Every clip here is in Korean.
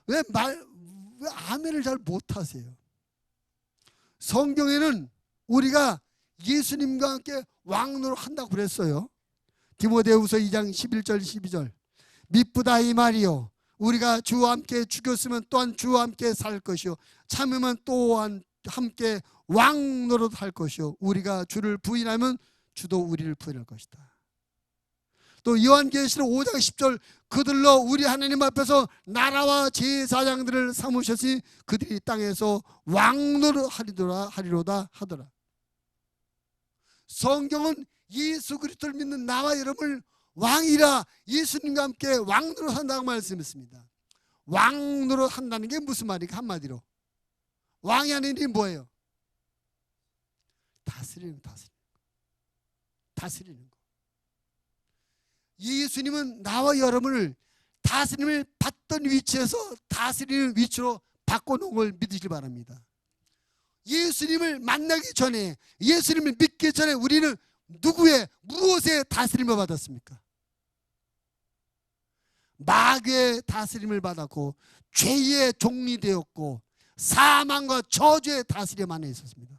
왜 아멘을 잘 못하세요? 성경에는 우리가 예수님과 함께 왕노릇 한다고 그랬어요. 디모데후서 2장 11절 12절. 미쁘다 이 말이요, 우리가 주와 함께 죽였으면 또한 주와 함께 살 것이요, 참으면 또한 함께 왕노릇 할 것이요, 우리가 주를 부인하면 주도 우리를 부인할 것이다. 또 요한계시록 5장 10절. 그들로 우리 하나님 앞에서 나라와 제사장들을 삼으셨으니 그들이 땅에서 왕노릇 하리로다 하더라. 성경은 예수 그리스도를 믿는 나와 여러분을 왕이라, 예수님과 함께 왕노릇 한다고 말씀했습니다. 왕노릇 한다는 게 무슨 말이까? 한마디로 왕이 하는 일이 뭐예요? 다스리는 거. 예수님은 나와 여러분을 다스림을 받던 위치에서 다스리는 위치로 바꿔놓은 걸 믿으시기 바랍니다. 예수님을 만나기 전에, 예수님을 믿기 전에 우리는 누구의, 무엇의 다스림을 받았습니까? 마귀의 다스림을 받았고, 죄의 종이 되었고, 사망과 저주의 다스림 안에 있었습니다.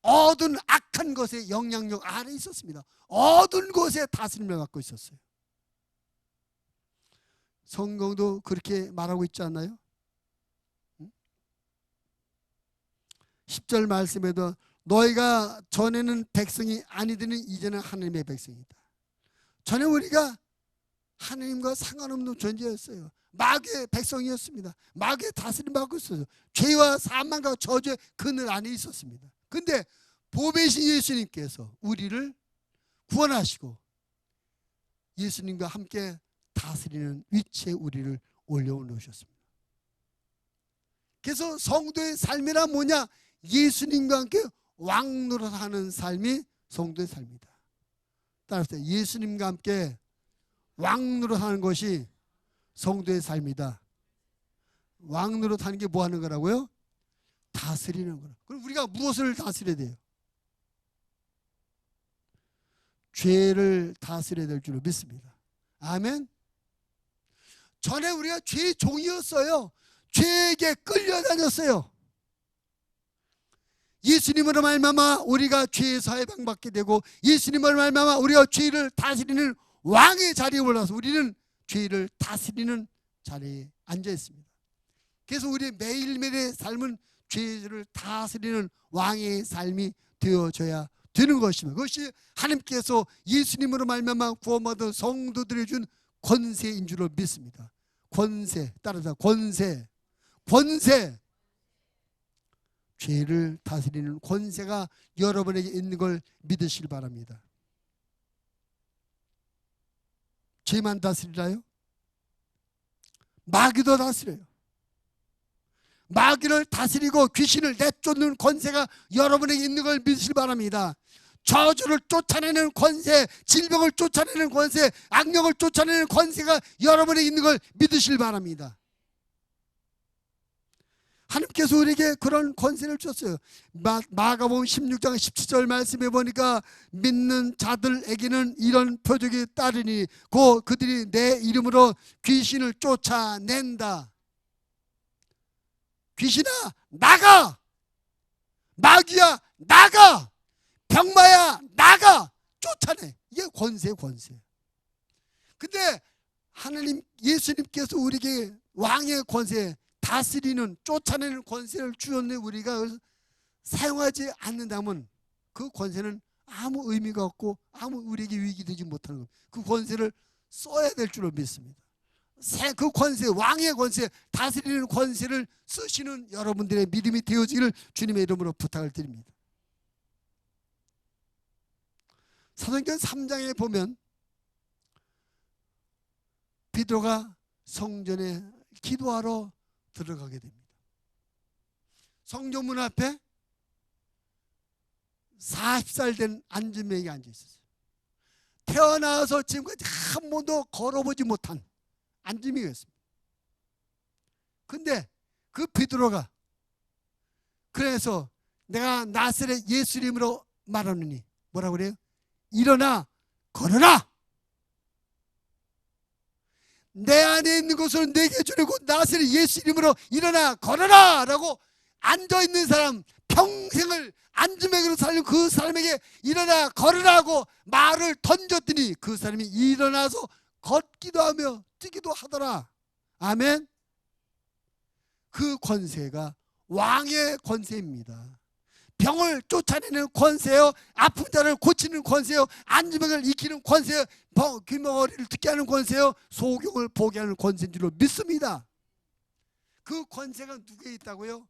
어두운 악한 것의 영향력 안에 있었습니다. 어두운 것의 다스림을 갖고 있었어요. 성경도 그렇게 말하고 있지 않나요? 10절 말씀에도 너희가 전에는 백성이 아니더니 이제는 하나님의 백성이다. 전에 우리가 하나님과 상관없는 존재였어요. 마귀의 백성이었습니다. 마귀의 다스림 받고 있었어요. 죄와 사망과 저주의 그늘 안에 있었습니다. 근데 보배신 예수님께서 우리를 구원하시고 예수님과 함께 다스리는 위치에 우리를 올려놓으셨습니다. 그래서 성도의 삶이란 뭐냐? 예수님과 함께 왕노릇하는 삶이 성도의 삶이다. 따라서 예수님과 함께 왕노릇하는 것이 성도의 삶이다. 왕노릇하는 게 뭐 하는 거라고요? 다스리는 거라. 그럼 우리가 무엇을 다스려야 돼요? 죄를 다스려야 될 줄로 믿습니다. 아멘. 전에 우리가 죄의 종이었어요. 죄에게 끌려다녔어요. 예수님으로 말미암아 우리가 죄에서 해방받게 되고, 예수님으로 말미암아 우리가 죄를 다스리는 왕의 자리에 올라서 우리는 죄를 다스리는 자리에 앉아 있습니다. 그래서 우리의 매일매일의 삶은 죄를 다스리는 왕의 삶이 되어져야 되는 것입니다. 그것이 하나님께서 예수님으로 말미암아 구원받은 성도들이 준 권세인 줄로 믿습니다. 권세, 따라서 권세. 죄를 다스리는 권세가 여러분에게 있는 걸 믿으시길 바랍니다. 죄만 다스리라요? 마귀도 다스려요. 마귀를 다스리고 귀신을 내쫓는 권세가 여러분에게 있는 걸 믿으시길 바랍니다. 저주를 쫓아내는 권세, 질병을 쫓아내는 권세, 악령을 쫓아내는 권세가 여러분에게 있는 걸 믿으시길 바랍니다. 하나님께서 우리에게 그런 권세를 줬어요. 마가복음 16장 17절 말씀해 보니까 믿는 자들에게는 이런 표적이 따르니 곧 그들이 내 이름으로 귀신을 쫓아낸다. 귀신아 나가! 마귀야 나가! 병마야 나가! 쫓아내. 이게 권세예요, 권세. 근데 하나님 예수님께서 우리에게 왕의 권세, 다스리는, 쫓아내는 권세를 주었는데 우리가 사용하지 않는다면 그 권세는 아무 의미가 없고 아무 우리에게 유익이 되지 못하는 겁니다. 그 권세를 써야 될 줄로 믿습니다. 그 권세, 왕의 권세, 다스리는 권세를 쓰시는 여러분들의 믿음이 되어지기를 주님의 이름으로 부탁을 드립니다. 사도행전 3장에 보면 베드로가 성전에 기도하러 들어가게 됩니다. 성전문 앞에 40살 된 안진뱅이가 앉아 있었어요. 태어나서 지금까지 한 번도 걸어보지 못한 안진뱅이였습니다. 근데 그 베드로가 그래서 내가 나사렛 예수 이름으로 말하느니 뭐라고 그래요? 일어나 걸어라. 내 안에 있는 것을 내게 주려고 나서는 예수 이름으로 일어나 걸어라 라고 앉아있는 사람, 평생을 안주맥으로 살린 그 사람에게 일어나 걸으라고 말을 던졌더니 그 사람이 일어나서 걷기도 하며 뛰기도 하더라. 아멘. 그 권세가 왕의 권세입니다. 병을 쫓아내는 권세요, 아픈 자를 고치는 권세요, 안주맥을 익히는 권세요, 귀머거리를 듣게 하는 권세요, 소경을 보게 하는 권세인 줄로 믿습니다. 그 권세가 누구에 있다고요?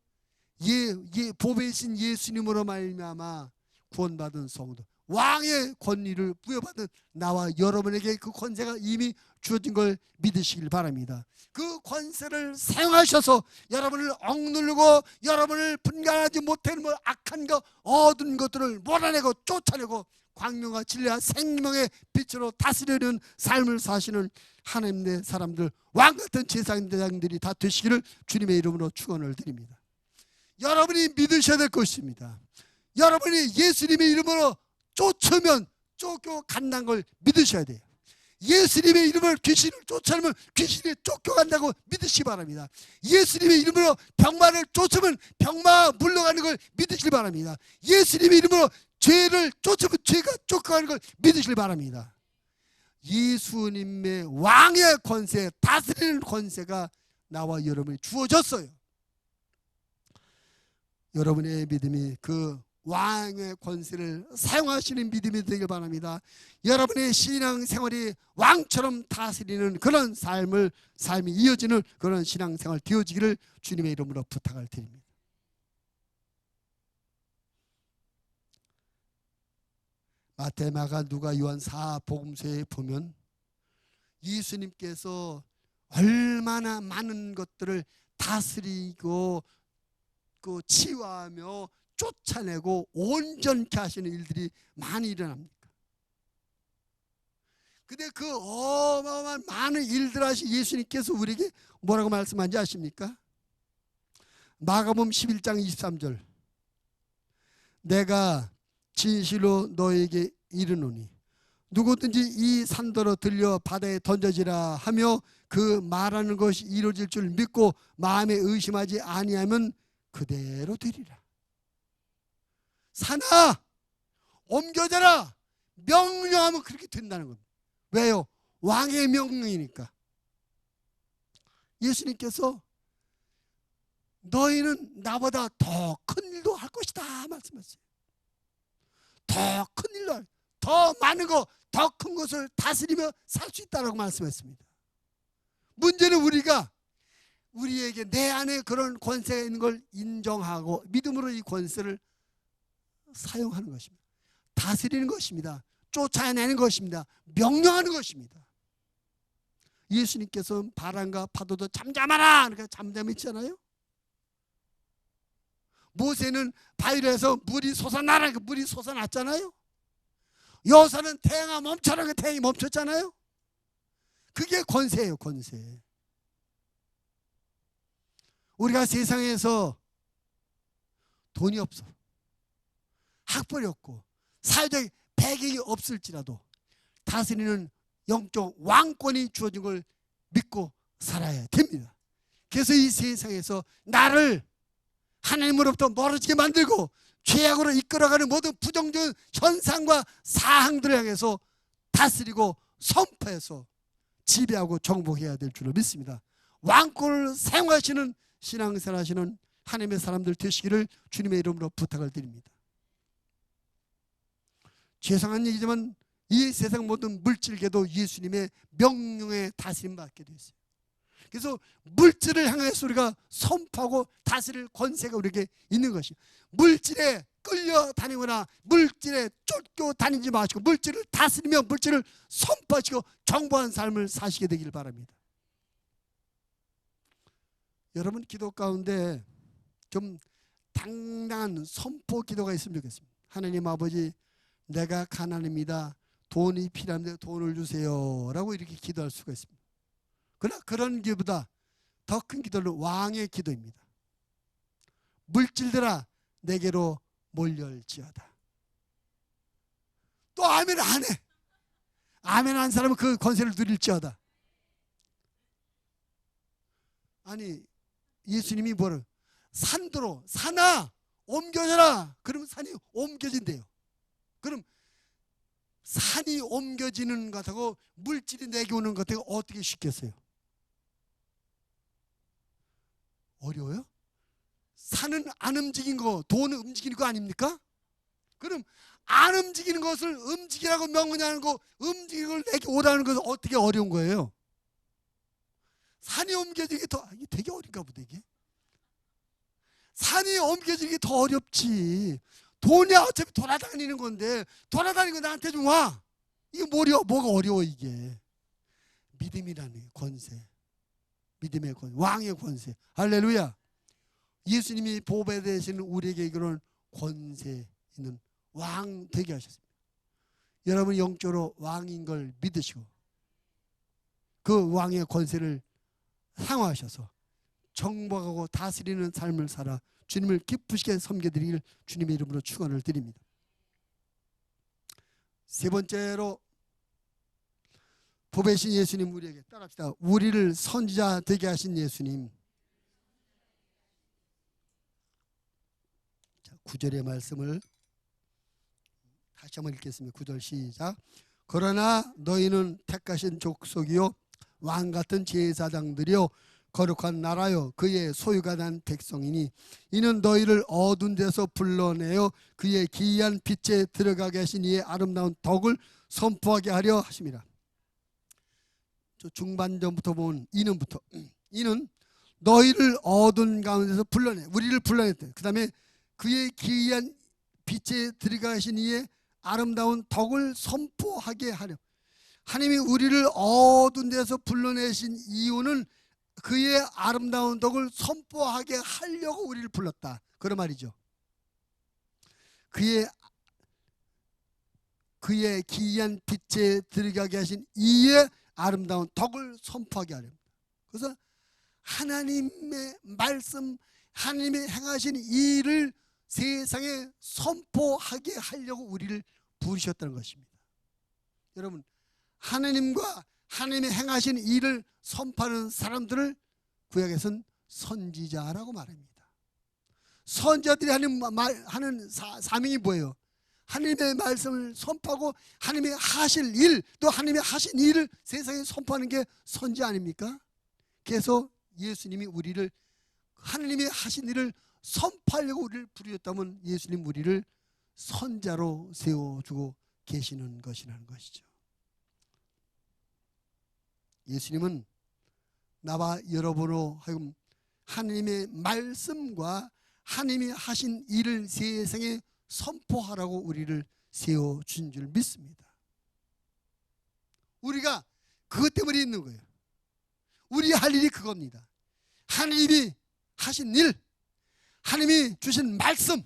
보배신 예수님으로 말미암아 구원받은 성도, 왕의 권위를 부여받은 나와 여러분에게 그 권세가 이미 주어진 걸 믿으시길 바랍니다. 그 권세를 사용하셔서 여러분을 억누르고 여러분을 분간하지 못하는 악한 것, 어두운 것들을 몰아내고 쫓아내고 광명과 진리와 생명의 빛으로 다스리는 삶을 사시는 하나님의 사람들, 왕같은 제사장들이 다 되시기를 주님의 이름으로 축원을 드립니다. 여러분이 믿으셔야 될 것입니다. 여러분이 예수님의 이름으로 쫓으면 쫓겨간다는 걸 믿으셔야 돼요. 예수님의 이름으로 귀신을 쫓아내면 귀신이 쫓겨간다고 믿으시기 바랍니다. 예수님의 이름으로 병마를 쫓으면 병마 물러가는 걸 믿으시기 바랍니다. 예수님의 이름으로 죄를 쫓으면 죄가 쫓겨가는 걸 믿으시기 바랍니다. 예수님의 왕의 권세, 다스리는 권세가 나와 여러분이 주어졌어요. 여러분의 믿음이 그 왕의 권세를 사용하시는 믿음이 되길 바랍니다. 여러분의 신앙생활이 왕처럼 다스리는 그런 삶이 이어지는 그런 신앙생활 되어지기를 주님의 이름으로 부탁을 드립니다. 마태, 마가, 누가, 요한 4복음서에 보면 예수님께서 얼마나 많은 것들을 다스리고 치유하며 쫓아내고 온전케 하시는 일들이 많이 일어납니까? 근데 그 어마어마한 많은 일들 하신 예수님께서 우리에게 뭐라고 말씀한지 아십니까? 마가복음 11장 23절, 내가 진실로 너에게 이르노니 누구든지 이 산더러 들려 바다에 던져지라 하며 그 말하는 것이 이루어질 줄 믿고 마음에 의심하지 아니하면 그대로 되리라. 산아 옮겨져라 명령하면 그렇게 된다는 겁니다. 왜요? 왕의 명령이니까. 예수님께서 너희는 나보다 더 큰 일도 할 것이다 말씀하셨어요. 더 큰 일도, 더 많은 거, 더 큰 것을 다스리며 살 수 있다고 말씀했습니다. 문제는 우리에게 내 안에 그런 권세가 있는 걸 인정하고 믿음으로 이 권세를 사용하는 것입니다. 다스리는 것입니다. 쫓아내는 것입니다. 명령하는 것입니다. 예수님께서는 바람과 파도도 잠잠하라 그러니까 잠잠히 있잖아요. 모세는 바위에서 물이 솟아나라 그러니까 물이 솟아났잖아요. 여호사는 태양아 멈춰라 그러니까 태양이 멈췄잖아요. 그게 권세예요, 권세. 우리가 세상에서 돈이 없어, 학벌이 없고 사회적 배경이 없을지라도 다스리는 영적 왕권이 주어진 걸 믿고 살아야 됩니다. 그래서 이 세상에서 나를 하나님으로부터 멀어지게 만들고 죄악으로 이끌어가는 모든 부정적인 현상과 사항들을 향해서 다스리고 선포해서 지배하고 정복해야 될 줄로 믿습니다. 왕권을 사용하시는 신앙생활 하시는 하나님의 사람들 되시기를 주님의 이름으로 부탁을 드립니다. 죄송한 얘기지만 이 세상 모든 물질계도 예수님의 명령에 다스림 받게 되어 있어요. 그래서 물질을 향해서 우리가 선포하고 다스릴 권세가 우리에게 있는 것이에요. 물질에 끌려다니거나 물질에 쫓겨다니지 마시고 물질을 다스리며 물질을 선포하시고 정보한 삶을 사시게 되길 바랍니다. 여러분 기도 가운데 좀 당당한 선포 기도가 있으면 좋겠습니다. 하나님 아버지, 내가 가난합니다. 돈이 필요한데 돈을 주세요 라고 이렇게 기도할 수가 있습니다. 그러나 그런 기도보다 더 큰 기도는 왕의 기도입니다. 물질들아 내게로 몰려올지어다. 또 아멘 안 해. 아멘 한 사람은 그 권세를 누릴지어다. 아니 예수님이 뭐를 산도로 산아 옮겨져라. 그러면 산이 옮겨진대요. 그럼 산이 옮겨지는 것하고 물질이 내게 오는 것하고 어떻게 쉽겠어요? 어려워요? 산은 안 움직인 거, 돈은 움직이는 거 아닙니까? 그럼 안 움직이는 것을 움직이라고 명령하는 거, 움직이는 걸 내게 오라는 것은 어떻게 어려운 거예요? 산이 옮겨지기 더, 이게 되게 어려운가 보다 이게. 산이 옮겨지기 더 어렵지. 돈이 어차피 돌아다니는 건데 돌아다니는 거 나한테 좀 와. 이게 뭐가 어려워 이게. 믿음이라는 권세. 믿음의 권세, 왕의 권세. 할렐루야. 예수님이 보배되시는 우리에게 그런 권세 있는 왕 되게 하셨습니다. 여러분 영적으로 왕인 걸 믿으시고 그 왕의 권세를 상호하셔서 정복하고 다스리는 삶을 살아 주님을 기쁘시게 섬겨드리길 주님의 이름으로 축원을 드립니다. 세 번째로 보배신 예수님 우리에게 따라합시다. 우리를 선지자 되게 하신 예수님. 9절의 말씀을 다시 한번 읽겠습니다. 9절 시작. 그러나 너희는 택하신 족속이요 왕같은 제사장들이요 거룩한 나라요 그의 소유가 난 백성이니 이는 너희를 어두운 데서 불러내어 그의 기이한 빛에 들어가게 하신 이의 아름다운 덕을 선포하게 하려 하심이라. 중반전부터 본 이는부터 이는 너희를 어두운 가운데서 불러내 우리를 불러냈대. 그 다음에 그의 기이한 빛에 들어가신 이의 아름다운 덕을 선포하게 하려. 하나님이 우리를 어두운 데서 불러내신 이유는 그의 아름다운 덕을 선포하게 하려고 우리를 불렀다. 그런 말이죠. 그의 기이한 빛에 들어가게 하신 이의 아름다운 덕을 선포하게 하렵니다. 그래서 하나님의 말씀, 하나님의 행하신 일을 세상에 선포하게 하려고 우리를 부르셨다는 것입니다. 여러분, 하나님과 하나님의 행하신 일을 선포하는 사람들을 구약에서는 선지자라고 말합니다. 선지자들이 하는 사명이 뭐예요? 하나님의 말씀을 선포하고 하나님의 하실 일, 또 하나님의 하신 일을 세상에 선포하는 게 선지 아닙니까? 그래서 예수님이 우리를 하나님의 하신 일을 선포하려고 우리를 부르셨다면 예수님 우리를 선자로 세워주고 계시는 것이라는 것이죠. 예수님은 나와 여러분으로 하여금 하나님의 말씀과 하나님이 하신 일을 세상에 선포하라고 우리를 세워준 줄 믿습니다. 우리가 그것 때문에 있는 거예요. 우리 할 일이 그겁니다. 하나님이 하신 일, 하나님이 주신 말씀,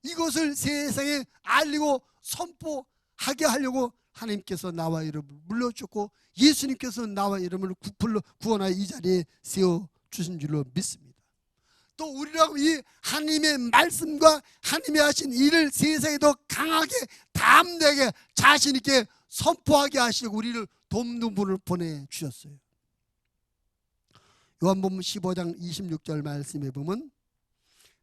이것을 세상에 알리고 선포하게 하려고 하나님께서 나와 여러분을 불러주셨고 예수님께서 나와 여러분을 구원하여 이 자리에 세워주신 줄로 믿습니다. 또 우리라고 이 하나님의 말씀과 하나님이 하신 일을 세상에 더 강하게 담대하게 자신 있게 선포하게 하시고 우리를 돕는 분을 보내주셨어요. 요한복음 15장 26절 말씀에 보면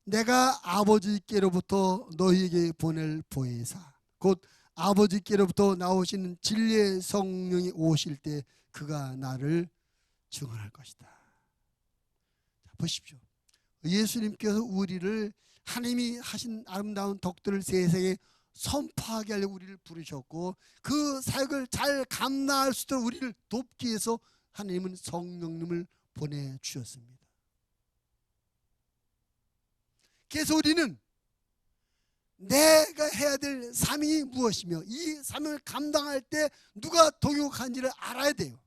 내가 아버지께로부터 너희에게 보낼 보혜사 곧 아버지께로부터 나오시는 진리의 성령이 오실 때 그가 나를 증언할 것이다. 자, 보십시오. 예수님께서 우리를 하나님이 하신 아름다운 덕들을 세상에 선포하게 하려고 우리를 부르셨고 그 사역을 잘 감당할 수 있도록 우리를 돕기 위해서 하나님은 성령님을 보내주셨습니다. 그래서 우리는 내가 해야 될 사명이 무엇이며 이 사명을 감당할 때 누가 동역한지를 알아야 돼요.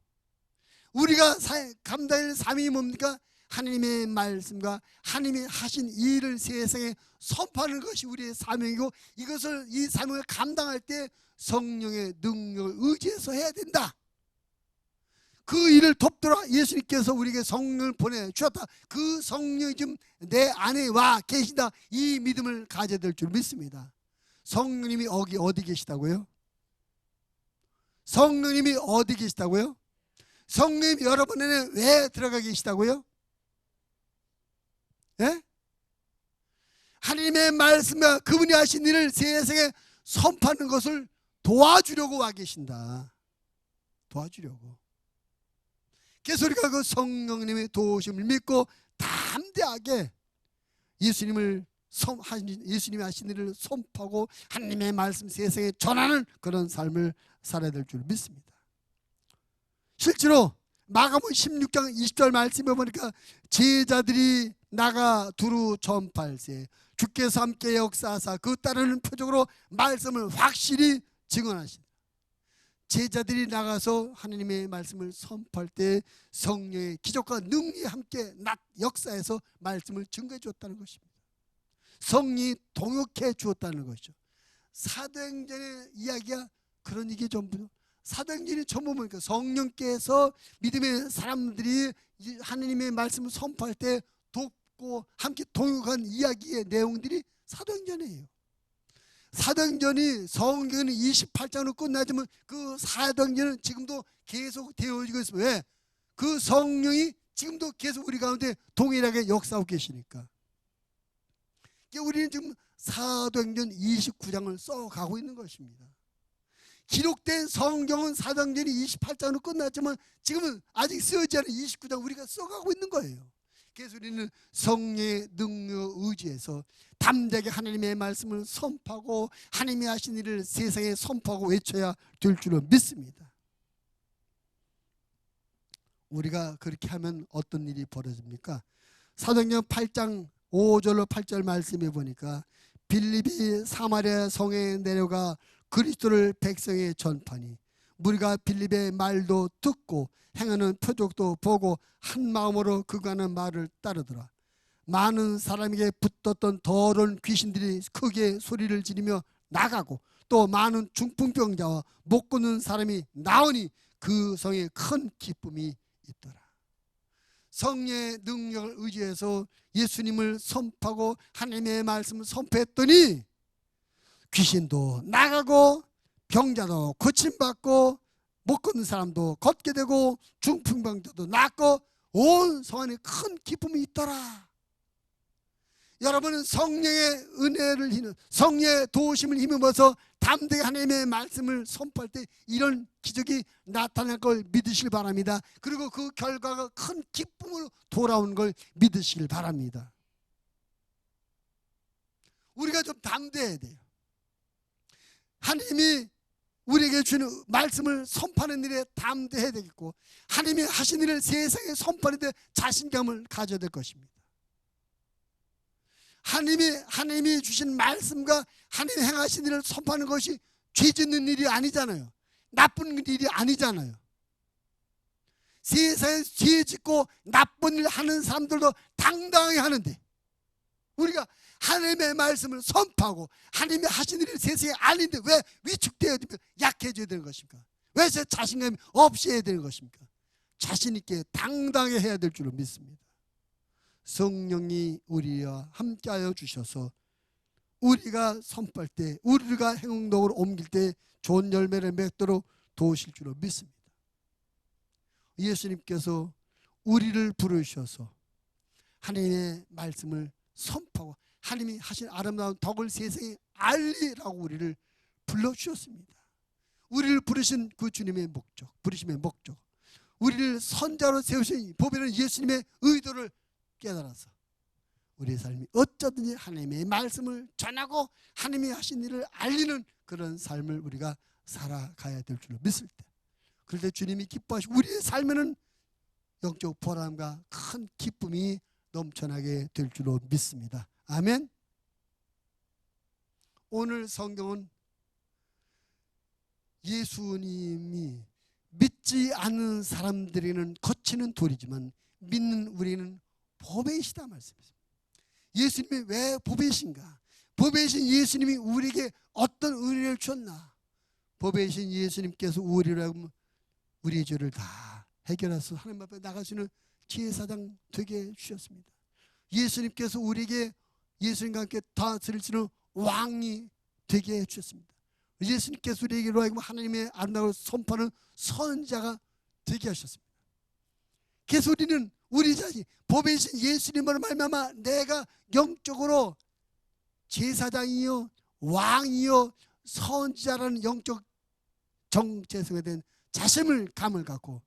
우리가 감당할 사명이 뭡니까? 하나님의 말씀과 하나님이 하신 일을 세상에 선포하는 것이 우리의 사명이고 이것을 이 사명을 감당할 때 성령의 능력을 의지해서 해야 된다. 그 일을 돕도록 예수님께서 우리에게 성령을 보내주셨다. 그 성령이 지금 내 안에 와 계시다. 이 믿음을 가져야 될 줄 믿습니다. 성령님이 어디 계시다고요? 성령님이 어디 계시다고요? 성령님이 여러분 안에 왜 들어가 계시다고요? 예? 하나님의 말씀과 그분이 하신 일을 세상에 선포하는 것을 도와주려고 와 계신다. 도와주려고. 그래서 우리가 그 성령님의 도우심을 믿고 담대하게 예수님이 하신 일을 선포하고 하나님의 말씀 세상에 전하는 그런 삶을 살아야 될 줄 믿습니다. 실제로 마가복음 16장 20절 말씀에 보니까 제자들이 나가 두루 전파할세 주께서 함께 역사하사 그 따르는 표적으로 말씀을 확실히 증언하신다. 제자들이 나가서 하나님의 말씀을 선포할 때 성령의 기적과 능력이 함께 역사해서 말씀을 증거해 주었다는 것입니다. 성령이 동역해 주었다는 것이죠. 사도행전의 이야기가 그런 얘기 전부. 사도행전이 전부 보니까 성령께서 믿음의 사람들이 하나님의 말씀을 선포할 때 돕고 함께 동역한 이야기의 내용들이 사도행전이에요. 사도행전이 성경은 28장으로 끝나지만 그 사도행전은 지금도 계속 되어지고 있습니다. 왜? 그 성령이 지금도 계속 우리 가운데 동일하게 역사하고 계시니까. 우리는 지금 사도행전 29장을 써가고 있는 것입니다. 기록된 성경은 사도행전이 28장으로 끝났지만 지금은 아직 쓰여지지 않은 29장 우리가 써가고 있는 거예요. 그래서 우리는 성령의 능력 의지에서 담대하게 하나님의 말씀을 선포하고 하나님이 하신 일을 세상에 선포하고 외쳐야 될 줄로 믿습니다. 우리가 그렇게 하면 어떤 일이 벌어집니까? 사도행전 8장 5절로 8절 말씀해 보니까 빌립이 사마리아 성에 내려가 그리스도를 백성에 전파니 무리가 빌립의 말도 듣고 행하는 표적도 보고 한 마음으로 그가 하는 말을 따르더라. 많은 사람에게 붙었던 더러운 귀신들이 크게 소리를 지르며 나가고 또 많은 중풍병자와 못 걷는 사람이 나오니 그 성에 큰 기쁨이 있더라. 성령의 능력을 의지해서 예수님을 선포하고 하나님의 말씀을 선포했더니 귀신도 나가고 병자도 고침받고 못 걷는 사람도 걷게 되고 중풍병자도 낫고 온 성 안에 큰 기쁨이 있더라. 여러분은 성령의 은혜를 성령의 도우심을 힘입어서 담대히 하나님의 말씀을 선포할 때 이런 기적이 나타날 걸 믿으시길 바랍니다. 그리고 그 결과가 큰 기쁨으로 돌아오는 걸 믿으시길 바랍니다. 우리가 좀 담대해야 돼요. 하나님이 우리에게 주는 말씀을 선포하는 일에 담대해야 되겠고 하나님이 하신 일을 세상에 선포하는 데 자신감을 가져야 될 것입니다. 하나님이 주신 말씀과 하나님이 행하신 일을 선포하는 것이 죄 짓는 일이 아니잖아요. 나쁜 일이 아니잖아요. 세상에 죄 짓고 나쁜 일 하는 사람들도 당당하게 하는데 우리가 하나님의 말씀을 선포하고 하나님이 하신 일을 세상에 알리는데 왜 위축되어야 되며 약해져야 되는 것입니까? 왜 제 자신감이 없이 해야 되는 것입니까? 자신 있게 당당하게 해야 될 줄로 믿습니다. 성령이 우리와 함께하여 주셔서 우리가 선포할 때 우리가 행동으로 옮길 때 좋은 열매를 맺도록 도우실 줄로 믿습니다. 예수님께서 우리를 부르셔서 하나님의 말씀을 선포하고 하나님이 하신 아름다운 덕을 세상에 알리라고 우리를 불러주셨습니다. 우리를 부르신 그 주님의 목적, 부르심의 목적, 우리를 선자로 세우신 보배는 예수님의 의도를 깨달아서 우리의 삶이 어쩌든지 하나님의 말씀을 전하고 하나님이 하신 일을 알리는 그런 삶을 우리가 살아가야 될 줄로 믿을 때, 그럴 때 주님이 기뻐하시고 우리의 삶에는 영적 보람과 큰 기쁨이 넘쳐나게 될 줄로 믿습니다. 아멘. 오늘 성경은 예수님이 믿지 않는 사람들에게는 거치는 돌이지만 믿는 우리는 보배이시다 말씀이십니다. 예수님이 왜 보배이신가? 보배이신 예수님이 우리에게 어떤 은혜를 주셨나? 보배이신 예수님께서 우리의 죄를 다 해결해서 하나님 앞에 나갈 수 있는 제사장 되게 해주셨습니다. 예수님께서 우리에게 예수님과 함께 다스릴 수 있는 왕이 되게 해주셨습니다. 예수님께서 우리에게로 하여금 하나님의 아름다운 선포하는 선자가 되게 하셨습니다. 그래서 우리는 우리 자신 보배이신 예수님으로 말미암아 내가 영적으로 제사장이요 왕이요 선지자라는 영적 정체성에 대한 자신감을 갖고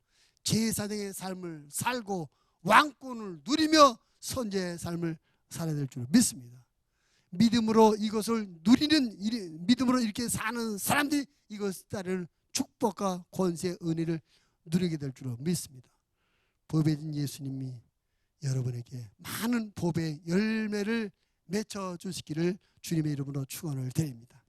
제사장의 삶을 살고 왕권을 누리며 선지자의 삶을 살아야 될 줄 믿습니다. 믿음으로 이것을 누리는, 믿음으로 이렇게 사는 사람들이 이것을 따르는 축복과 권세, 은혜를 누리게 될 줄 믿습니다. 보배진 예수님이 여러분에게 많은 보배 열매를 맺어 주시기를 주님의 이름으로 축원을 드립니다.